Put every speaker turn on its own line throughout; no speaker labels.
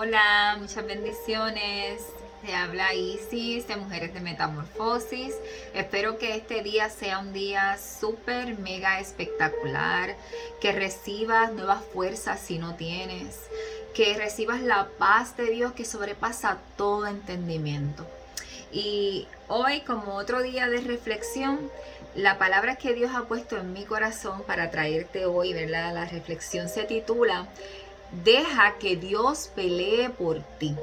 Hola, muchas bendiciones. Te habla Isis de Mujeres de Metamorfosis. Espero que este día sea un día súper, mega espectacular. Que recibas nuevas fuerzas si no tienes. Que recibas la paz de Dios que sobrepasa todo entendimiento. Y hoy, como otro día de reflexión, la palabra que Dios ha puesto en mi corazón para traerte hoy, ¿verdad? La reflexión se titula Deja que Dios pelee por ti.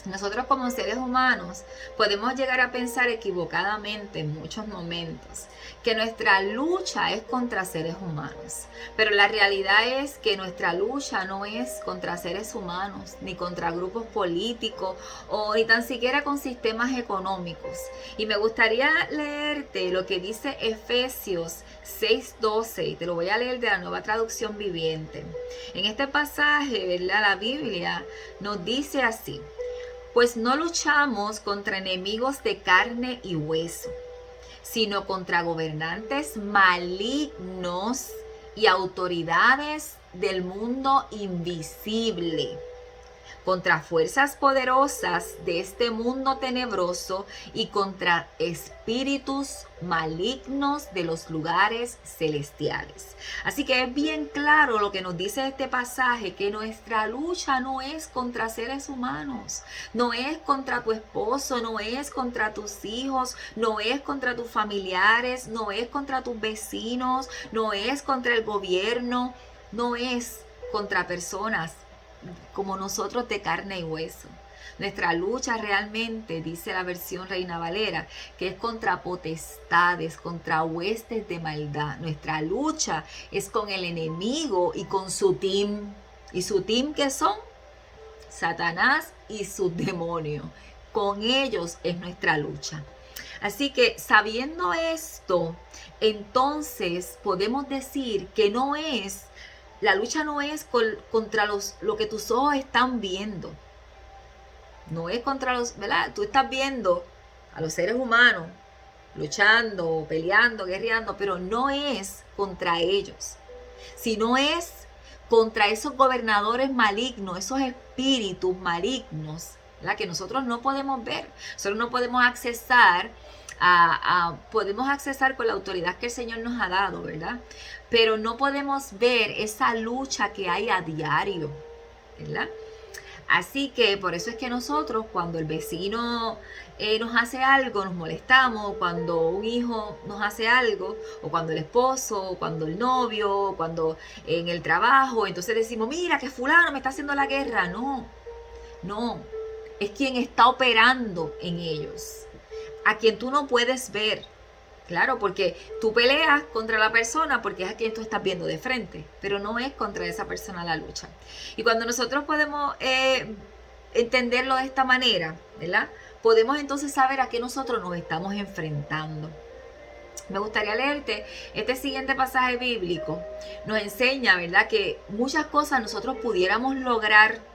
Nosotros como seres humanos podemos llegar a pensar equivocadamente en muchos momentos que nuestra lucha es contra seres humanos, pero la realidad es que nuestra lucha no es contra seres humanos, ni contra grupos políticos o ni tan siquiera con sistemas económicos. Y me gustaría leerte lo que dice Efesios 6:12, y te lo voy a leer de la Nueva Traducción Viviente. En este pasaje, ¿verdad? La Biblia nos dice así: pues no luchamos contra enemigos de carne y hueso, sino contra gobernantes malignos y autoridades del mundo invisible, contra fuerzas poderosas de este mundo tenebroso y contra espíritus malignos de los lugares celestiales. Así que es bien claro lo que nos dice este pasaje, que nuestra lucha no es contra seres humanos, no es contra tu esposo, no es contra tus hijos, no es contra tus familiares, no es contra tus vecinos, no es contra el gobierno, no es contra personas como nosotros de carne y hueso. Nuestra lucha realmente, dice la versión Reina Valera, que es contra potestades, contra huestes de maldad. Nuestra lucha es con el enemigo y con su team. ¿Y su team qué son? Satanás y sus demonios. Con ellos es nuestra lucha. Así que sabiendo esto, entonces podemos decir que la lucha no es contra lo que tus ojos están viendo. No es contra ¿verdad? Tú estás viendo a los seres humanos luchando, peleando, guerreando, pero no es contra ellos, sino es contra esos gobernadores malignos, esos espíritus malignos, ¿verdad? Que nosotros no podemos ver, nosotros no podemos accesar podemos accesar con la autoridad que el Señor nos ha dado, ¿verdad? Pero no podemos ver esa lucha que hay a diario, ¿verdad? Así que por eso es que nosotros, cuando el vecino nos hace algo, nos molestamos, cuando un hijo nos hace algo, o cuando el esposo, o cuando el novio, cuando en el trabajo, entonces decimos, mira que fulano me está haciendo la guerra. No, no, es quien está operando en ellos, a quien tú no puedes ver. Claro, porque tú peleas contra la persona porque es a quien tú estás viendo de frente, pero no es contra esa persona la lucha. Y cuando nosotros podemos entenderlo de esta manera, ¿verdad? Podemos entonces saber a qué nosotros nos estamos enfrentando. Me gustaría leerte este siguiente pasaje bíblico. Nos enseña, ¿verdad?, que muchas cosas nosotros pudiéramos lograr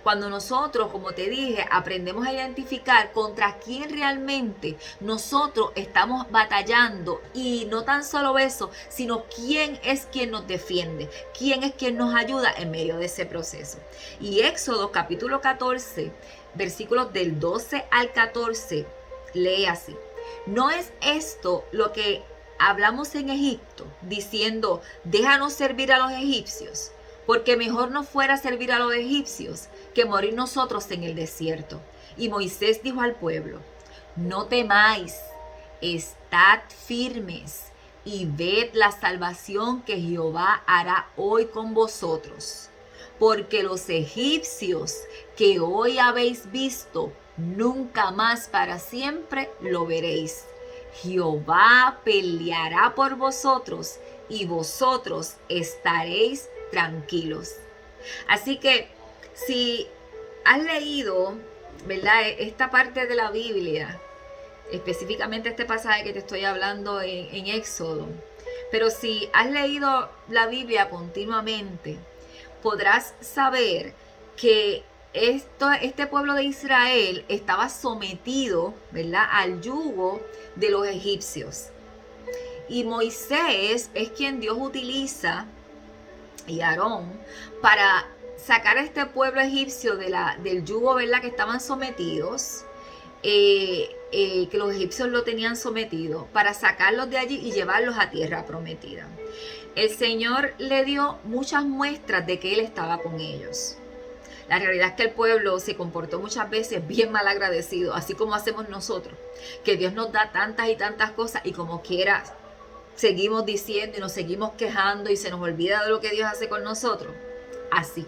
cuando nosotros, como te dije, aprendemos a identificar contra quién realmente nosotros estamos batallando, y no tan solo eso, sino quién es quien nos defiende, quién es quien nos ayuda en medio de ese proceso. Y Éxodo capítulo 14, versículos del 12 al 14, lee así: ¿no es esto lo que hablamos en Egipto, diciendo, déjanos servir a los egipcios? Porque mejor nos fuera servir a los egipcios que morir nosotros en el desierto. Y Moisés dijo al pueblo, no temáis, estad firmes y ved la salvación que Jehová hará hoy con vosotros. Porque los egipcios que hoy habéis visto, nunca más para siempre lo veréis. Jehová peleará por vosotros y vosotros estaréis tranquilos. Así que si has leído, ¿verdad?, esta parte de la Biblia, específicamente este pasaje que te estoy hablando en Éxodo, pero si has leído la Biblia continuamente, podrás saber que este pueblo de Israel estaba sometido, ¿verdad?, al yugo de los egipcios. Y Moisés es quien Dios utiliza, y Aarón, para sacar a este pueblo egipcio del yugo, ¿verdad?, que estaban sometidos, que los egipcios lo tenían sometido, para sacarlos de allí y llevarlos a tierra prometida. El Señor le dio muchas muestras de que Él estaba con ellos. La realidad es que el pueblo se comportó muchas veces bien mal agradecido, así como hacemos nosotros, que Dios nos da tantas y tantas cosas y como quiera seguimos diciendo y nos seguimos quejando y se nos olvida de lo que Dios hace con nosotros. Así.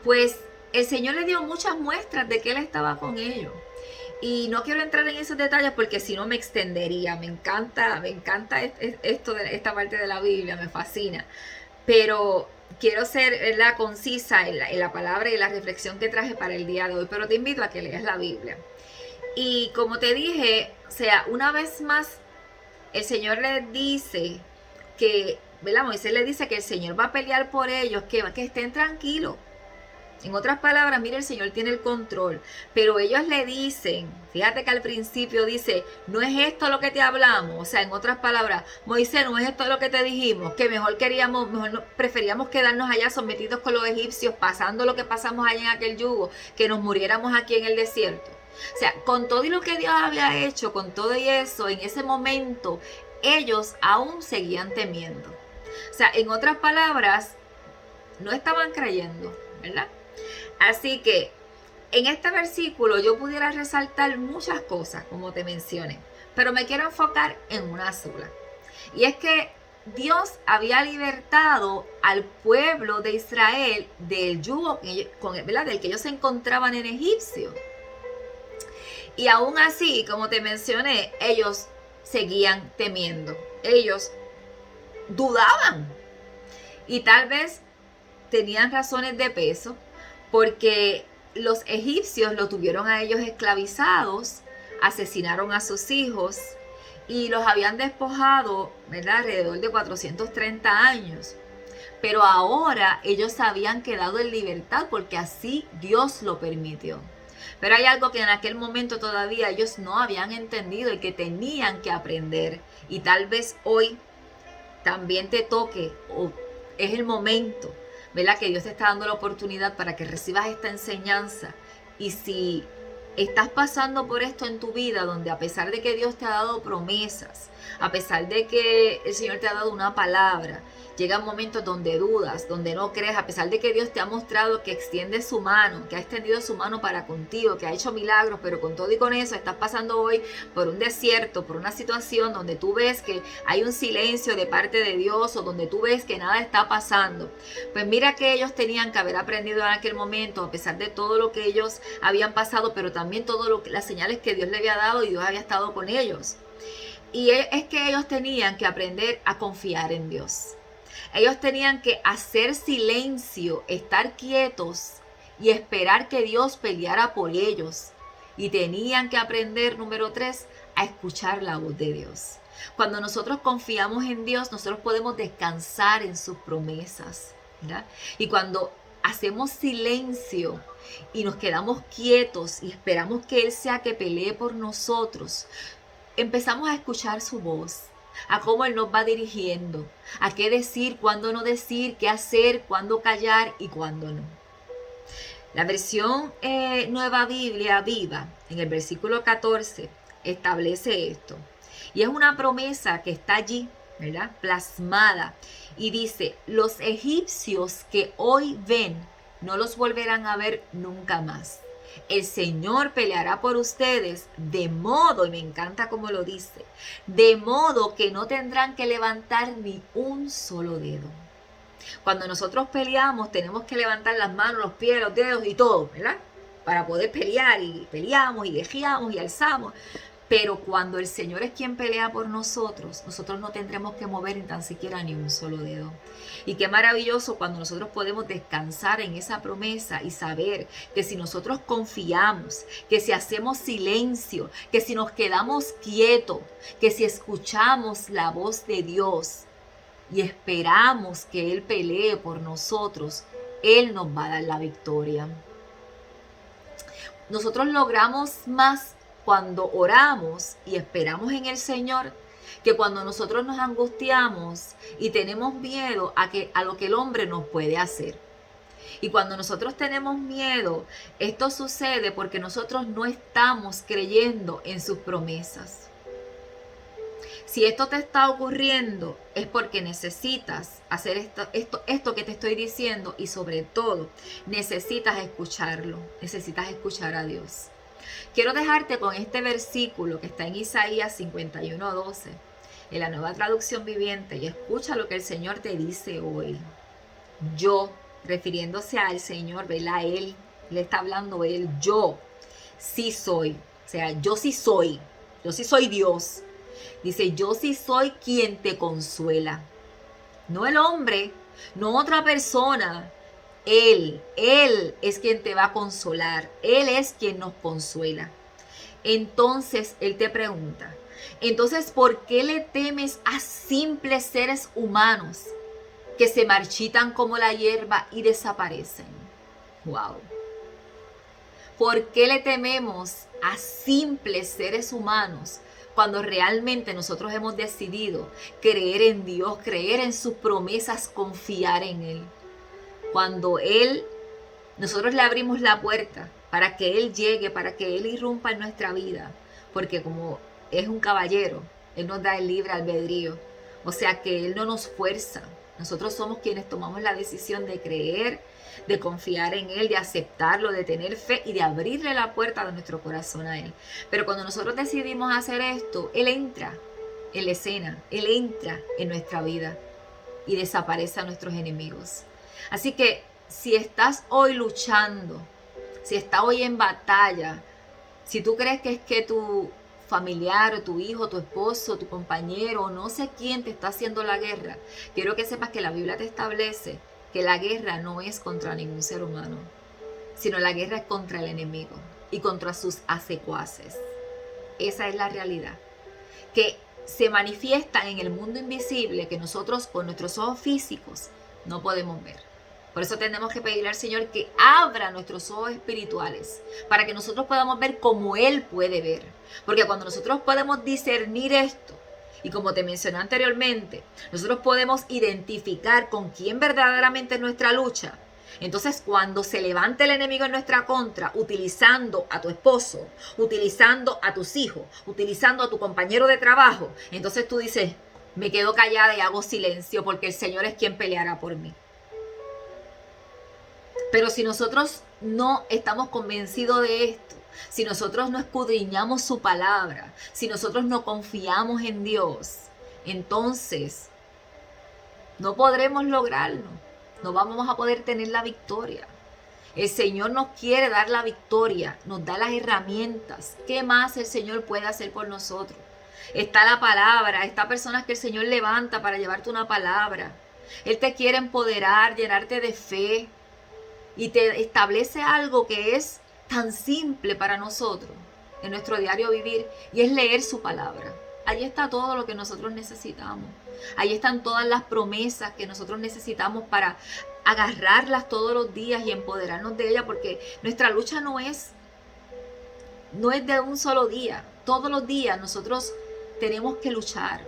Pues el Señor le dio muchas muestras de que Él estaba con ellos. Y no quiero entrar en esos detalles porque si no me extendería. Me encanta esto de esta parte de la Biblia, me fascina. Pero quiero ser, ¿verdad?, concisa en la palabra y la reflexión que traje para el día de hoy. Pero te invito a que leas la Biblia. Y como te dije, o sea, una vez más, el Señor les dice que, ¿verdad? Moisés les dice que el Señor va a pelear por ellos, que estén tranquilos. En otras palabras, mire, el Señor tiene el control, pero ellos le dicen, fíjate que al principio dice, no es esto lo que te hablamos, o sea, en otras palabras, Moisés, no es esto lo que te dijimos, que mejor preferíamos quedarnos allá sometidos con los egipcios, pasando lo que pasamos allá en aquel yugo, que nos muriéramos aquí en el desierto. O sea, con todo y lo que Dios había hecho, con todo y eso, en ese momento, ellos aún seguían temiendo. O sea, en otras palabras, no estaban creyendo, ¿verdad? Así que en este versículo yo pudiera resaltar muchas cosas, como te mencioné, pero me quiero enfocar en una sola. Y es que Dios había libertado al pueblo de Israel del yugo, ¿verdad?, del que ellos se encontraban en Egipcio. Y aún así, como te mencioné, ellos seguían temiendo. Ellos dudaban. Y tal vez tenían razones de peso, porque los egipcios lo tuvieron a ellos esclavizados, asesinaron a sus hijos y los habían despojado, ¿verdad?, alrededor de 430 años. Pero ahora ellos habían quedado en libertad porque así Dios lo permitió. Pero hay algo que en aquel momento todavía ellos no habían entendido y que tenían que aprender. Y tal vez hoy también te toque, o es el momento, ¿verdad?, que Dios te está dando la oportunidad para que recibas esta enseñanza. Y si estás pasando por esto en tu vida, donde a pesar de que Dios te ha dado promesas, a pesar de que el Señor te ha dado una palabra, llegan momentos donde dudas, donde no crees, a pesar de que Dios te ha mostrado que extiende su mano, que ha extendido su mano para contigo, que ha hecho milagros, pero con todo y con eso estás pasando hoy por un desierto, por una situación donde tú ves que hay un silencio de parte de Dios o donde tú ves que nada está pasando. Pues mira que ellos tenían que haber aprendido en aquel momento, a pesar de todo lo que ellos habían pasado, pero también todas las señales que Dios le había dado y Dios había estado con ellos. Y es que ellos tenían que aprender a confiar en Dios. Ellos tenían que hacer silencio, estar quietos y esperar que Dios peleara por ellos. Y tenían que aprender, número 3, a escuchar la voz de Dios. Cuando nosotros confiamos en Dios, nosotros podemos descansar en sus promesas, ¿verdad? Y cuando hacemos silencio y nos quedamos quietos y esperamos que Él sea que pelee por nosotros, empezamos a escuchar su voz, a cómo Él nos va dirigiendo, a qué decir, cuándo no decir, qué hacer, cuándo callar y cuándo no. La versión Nueva Biblia Viva, en el versículo 14, establece esto. Y es una promesa que está allí, ¿verdad?, plasmada. Y dice, los egipcios que hoy ven, no los volverán a ver nunca más. El Señor peleará por ustedes de modo, y me encanta cómo lo dice, de modo que no tendrán que levantar ni un solo dedo. Cuando nosotros peleamos tenemos que levantar las manos, los pies, los dedos y todo, ¿verdad?, para poder pelear, y peleamos y guerreamos y alzamos. Pero cuando el Señor es quien pelea por nosotros, nosotros no tendremos que mover ni tan siquiera ni un solo dedo. Y qué maravilloso cuando nosotros podemos descansar en esa promesa y saber que si nosotros confiamos, que si hacemos silencio, que si nos quedamos quietos, que si escuchamos la voz de Dios y esperamos que Él pelee por nosotros, Él nos va a dar la victoria. Nosotros logramos más cuando oramos y esperamos en el Señor, que cuando nosotros nos angustiamos y tenemos miedo a lo que el hombre nos puede hacer. Y cuando nosotros tenemos miedo, esto sucede porque nosotros no estamos creyendo en sus promesas. Si esto te está ocurriendo, es porque necesitas hacer esto que te estoy diciendo, y sobre todo, necesitas escucharlo, necesitas escuchar a Dios. Quiero dejarte con este versículo que está en Isaías 51:12, en la Nueva Traducción Viviente, y escucha lo que el Señor te dice hoy. Yo, refiriéndose al Señor, ¿verdad? A Él, le está hablando Él, yo sí soy, o sea, yo sí soy Dios. Dice, yo sí soy quien te consuela. No el hombre, no otra persona. Él es quien te va a consolar. Él es quien nos consuela. Entonces, Él te pregunta, entonces, ¿por qué le temes a simples seres humanos que se marchitan como la hierba y desaparecen? Wow. ¿Por qué le tememos a simples seres humanos cuando realmente nosotros hemos decidido creer en Dios, creer en sus promesas, confiar en Él? Cuando nosotros le abrimos la puerta para que Él llegue, para que Él irrumpa en nuestra vida, porque como es un caballero, Él nos da el libre albedrío, o sea que Él no nos fuerza. Nosotros somos quienes tomamos la decisión de creer, de confiar en Él, de aceptarlo, de tener fe y de abrirle la puerta de nuestro corazón a Él. Pero cuando nosotros decidimos hacer esto, Él entra en la escena, Él entra en nuestra vida y desaparece a nuestros enemigos. Así que si estás hoy luchando, si estás hoy en batalla, si tú crees que es que tu familiar, tu hijo, tu esposo, tu compañero, no sé quién te está haciendo la guerra, quiero que sepas que la Biblia te establece que la guerra no es contra ningún ser humano, sino la guerra es contra el enemigo y contra sus secuaces. Esa es la realidad, que se manifiestan en el mundo invisible que nosotros con nuestros ojos físicos no podemos ver. Por eso tenemos que pedirle al Señor que abra nuestros ojos espirituales para que nosotros podamos ver como Él puede ver. Porque cuando nosotros podemos discernir esto, y como te mencioné anteriormente, nosotros podemos identificar con quién verdaderamente es nuestra lucha. Entonces, cuando se levante el enemigo en nuestra contra, utilizando a tu esposo, utilizando a tus hijos, utilizando a tu compañero de trabajo, entonces tú dices, me quedo callada y hago silencio porque el Señor es quien peleará por mí. Pero si nosotros no estamos convencidos de esto, si nosotros no escudriñamos su palabra, si nosotros no confiamos en Dios, entonces no podremos lograrlo. No vamos a poder tener la victoria. El Señor nos quiere dar la victoria, nos da las herramientas. ¿Qué más el Señor puede hacer por nosotros? Está la palabra, está personas que el Señor levanta para llevarte una palabra. Él te quiere empoderar, llenarte de fe. Y te establece algo que es tan simple para nosotros en nuestro diario vivir, y es leer su palabra. Ahí está todo lo que nosotros necesitamos. Ahí están todas las promesas que nosotros necesitamos para agarrarlas todos los días y empoderarnos de ellas, porque nuestra lucha no es de un solo día. Todos los días nosotros tenemos que luchar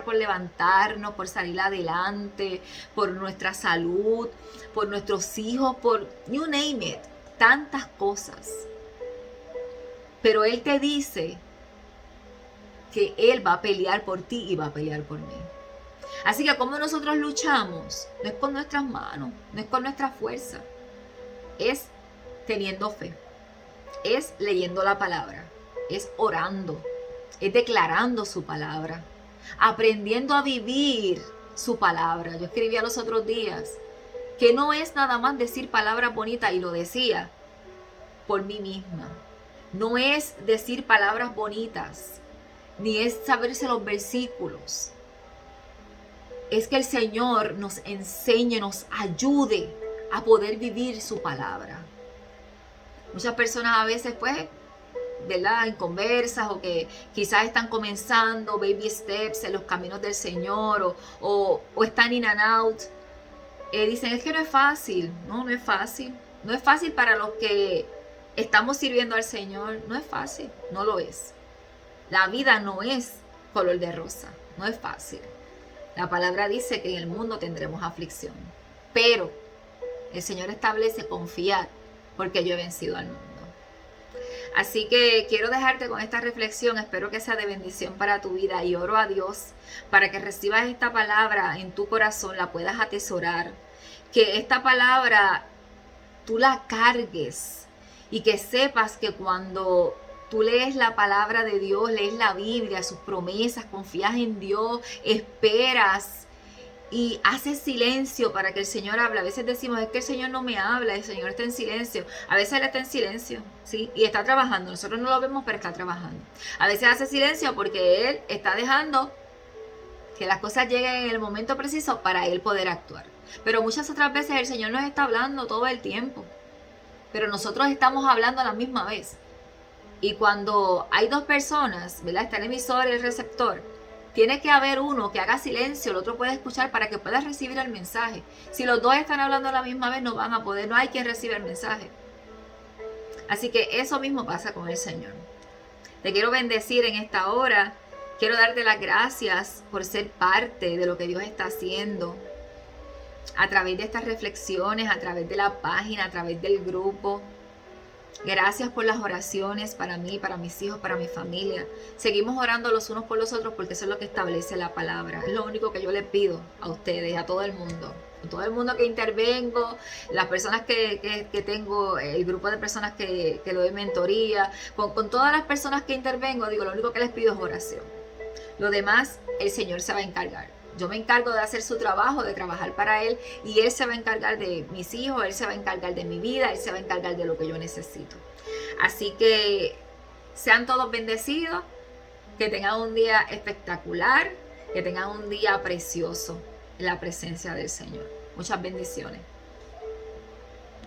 por levantarnos, por salir adelante, por nuestra salud, por nuestros hijos, por you name it, tantas cosas. Pero Él te dice que Él va a pelear por ti y va a pelear por mí. Así que como nosotros luchamos, no es con nuestras manos, no es con nuestra fuerza, es teniendo fe, es leyendo la palabra, es orando, es declarando su palabra, aprendiendo a vivir su palabra. Yo escribía los otros días que no es nada más decir palabras bonitas, y lo decía por mí misma. No es decir palabras bonitas, ni es saberse los versículos. Es que el Señor nos enseñe, nos ayude a poder vivir su palabra. Muchas personas a veces, pues, ¿verdad?, en conversas, o que quizás están comenzando baby steps en los caminos del Señor, o están in and out, dicen, es que no es fácil. No es fácil. No es fácil para los que estamos sirviendo al Señor. No es fácil, no lo es. La vida no es color de rosa, no es fácil. La palabra dice que en el mundo tendremos aflicción, pero El Señor establece confiar porque yo he vencido al mundo. Así que quiero dejarte con esta reflexión, espero que sea de bendición para tu vida y oro a Dios para que recibas esta palabra en tu corazón, la puedas atesorar, que esta palabra tú la cargues y que sepas que cuando tú lees la palabra de Dios, lees la Biblia, sus promesas, confías en Dios, esperas y haces silencio para que el Señor hable. A veces decimos, es que el Señor no me habla, el Señor está en silencio. A veces Él está en silencio, ¿sí? Y está trabajando. Nosotros no lo vemos, pero está trabajando. A veces hace silencio porque Él está dejando que las cosas lleguen en el momento preciso para Él poder actuar. Pero muchas otras veces el Señor nos está hablando todo el tiempo. Pero nosotros estamos hablando a la misma vez. Y cuando hay dos personas, ¿verdad? Está el emisor y el receptor. Tiene que haber uno que haga silencio, el otro puede escuchar para que pueda recibir el mensaje. Si los dos están hablando a la misma vez, no van a poder, no hay quien reciba el mensaje. Así que eso mismo pasa con el Señor. Te quiero bendecir en esta hora. Quiero darte las gracias por ser parte de lo que Dios está haciendo. A través de estas reflexiones, a través de la página, a través del grupo. Gracias por las oraciones para mí, para mis hijos, para mi familia. Seguimos orando los unos por los otros porque eso es lo que establece la palabra. Es lo único que yo les pido a ustedes, a todo el mundo. A todo el mundo que intervengo, las personas que tengo, el grupo de personas que le doy mentoría, con todas las personas que intervengo, digo, lo único que les pido es oración. Lo demás, el Señor se va a encargar. Yo me encargo de hacer su trabajo, de trabajar para Él, y Él se va a encargar de mis hijos, Él se va a encargar de mi vida, Él se va a encargar de lo que yo necesito. Así que sean todos bendecidos, que tengan un día espectacular, que tengan un día precioso en la presencia del Señor. Muchas bendiciones.